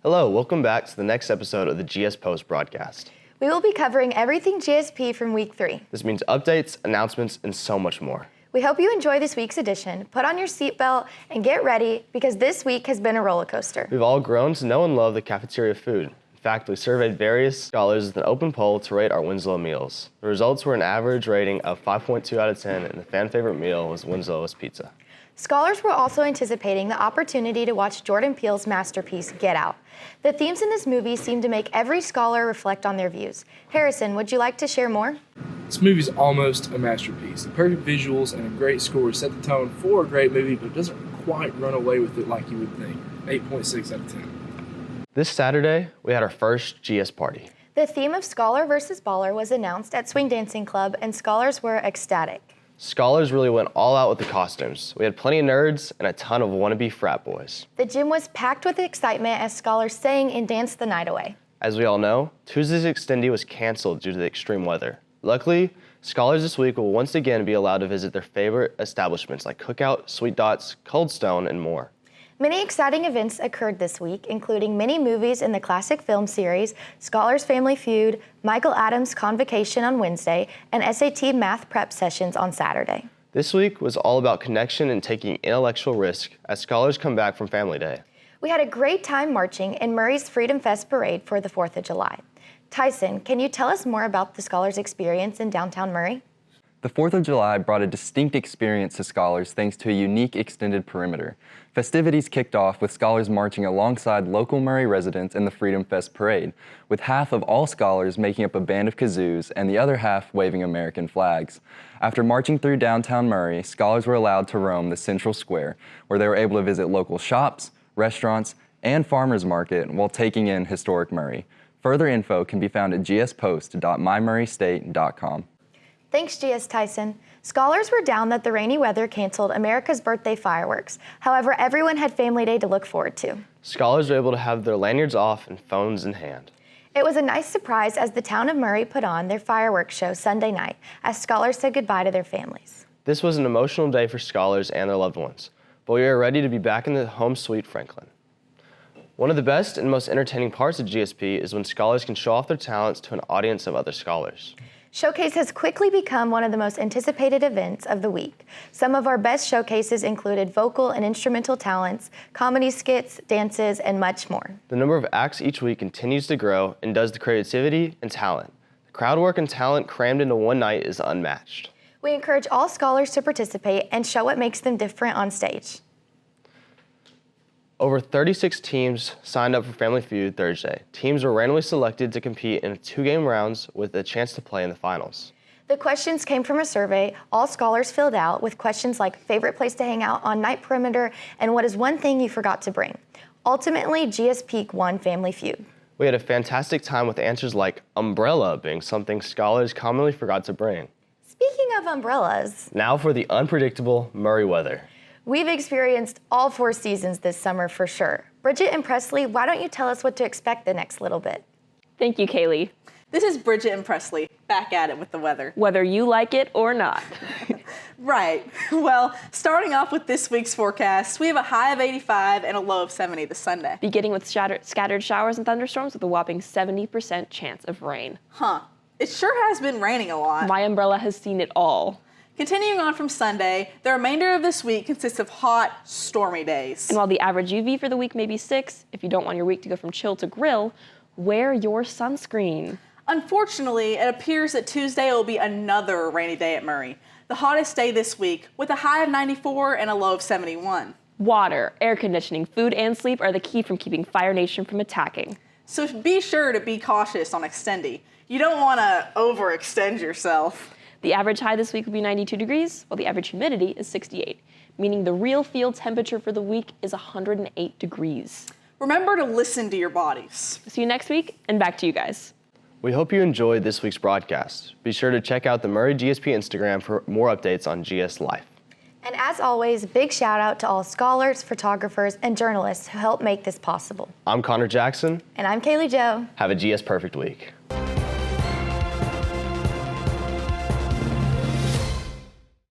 Hello, welcome back to the next episode of the GSPost broadcast. We will be covering everything GSP from week 3. This means updates, announcements, and so much more. We hope you enjoy this week's edition. Put on your seatbelt and get ready because this week has been a roller coaster. We've all grown to know and love the cafeteria food. In fact, we surveyed various scholars with an open poll to rate our Winslow meals. The results were an average rating of 5.2 out of 10, and the fan favorite meal was Winslow's Pizza. Scholars were also anticipating the opportunity to watch Jordan Peele's masterpiece, Get Out. The themes in this movie seem to make every scholar reflect on their views. Harrison, would you like to share more? This movie's almost a masterpiece. The perfect visuals and a great score set the tone for a great movie, but it doesn't quite run away with it like you would think. 8.6 out of 10. This Saturday, we had our first GS party. The theme of Scholar versus Baller was announced at Swing Dancing Club, and scholars were ecstatic. Scholars really went all out with the costumes. We had plenty of nerds and a ton of wannabe frat boys. The gym was packed with excitement as scholars sang and danced the night away. As we all know, Tuesday's extendee was canceled due to the extreme weather. Luckily, scholars this week will once again be allowed to visit their favorite establishments like Cookout, Sweet Dots, Cold Stone, and more. Many exciting events occurred this week, including many movies in the classic film series, Scholars Family Feud, Michael Adams' Convocation on Wednesday, and SAT math prep sessions on Saturday. This week was all about connection and taking intellectual risk as scholars come back from Family Day. We had a great time marching in Murray's Freedom Fest parade for the 4th of July. Tyson, can you tell us more about the scholars' experience in downtown Murray? The 4th of July brought a distinct experience to scholars thanks to a unique extended perimeter. Festivities kicked off with scholars marching alongside local Murray residents in the Freedom Fest parade, with half of all scholars making up a band of kazoos and the other half waving American flags. After marching through downtown Murray, scholars were allowed to roam the Central Square, where they were able to visit local shops, restaurants, and farmers market while taking in historic Murray. Further info can be found at gspost.mymurraystate.com. Thanks, GS Tyson. Scholars were down that the rainy weather canceled America's birthday fireworks. However, everyone had Family Day to look forward to. Scholars were able to have their lanyards off and phones in hand. It was a nice surprise as the town of Murray put on their fireworks show Sunday night as scholars said goodbye to their families. This was an emotional day for scholars and their loved ones, but we are ready to be back in the home sweet Franklin. One of the best and most entertaining parts of GSP is when scholars can show off their talents to an audience of other scholars. Showcase has quickly become one of the most anticipated events of the week. Some of our best showcases included vocal and instrumental talents, comedy skits, dances, and much more. The number of acts each week continues to grow, and does the creativity and talent. The crowd work and talent crammed into one night is unmatched. We encourage all scholars to participate and show what makes them different on stage. Over 36 teams signed up for Family Feud Thursday. Teams were randomly selected to compete in 2-game rounds with a chance to play in the finals. The questions came from a survey all scholars filled out with questions like favorite place to hang out on night perimeter and what is one thing you forgot to bring. Ultimately, GS Peak won Family Feud. We had a fantastic time with answers like umbrella being something scholars commonly forgot to bring. Speaking of umbrellas, Now for the unpredictable Murray weather. we've experienced all 4 seasons this summer for sure. Bridget and Presley, why don't you tell us what to expect the next little bit? Thank you, Kaylee. This is Bridget and Presley, back at it with the weather. Whether you like it or not. Right. Well, starting off with this week's forecast, we have a high of 85 and a low of 70 this Sunday. Beginning with scattered showers and thunderstorms with a whopping 70% chance of rain. Huh. It sure has been raining a lot. My umbrella has seen it all. Continuing on from Sunday, the remainder of this week consists of hot, stormy days. And while the average UV for the week may be 6, if you don't want your week to go from chill to grill, wear your sunscreen. Unfortunately, it appears that Tuesday will be another rainy day at Murray, the hottest day this week, with a high of 94 and a low of 71. Water, air conditioning, food, and sleep are the key from keeping Fire Nation from attacking. So be sure to be cautious on extending. You don't want to overextend yourself. The average high this week will be 92 degrees, while the average humidity is 68, meaning the real field temperature for the week is 108 degrees. Remember to listen to your bodies. See you next week, and back to you guys. We hope you enjoyed this week's broadcast. Be sure to check out the Murray GSP Instagram for more updates on GS Life. And as always, big shout out to all scholars, photographers, and journalists who helped make this possible. I'm Connor Jackson. And I'm Kaylee Joe. Have a GS Perfect week.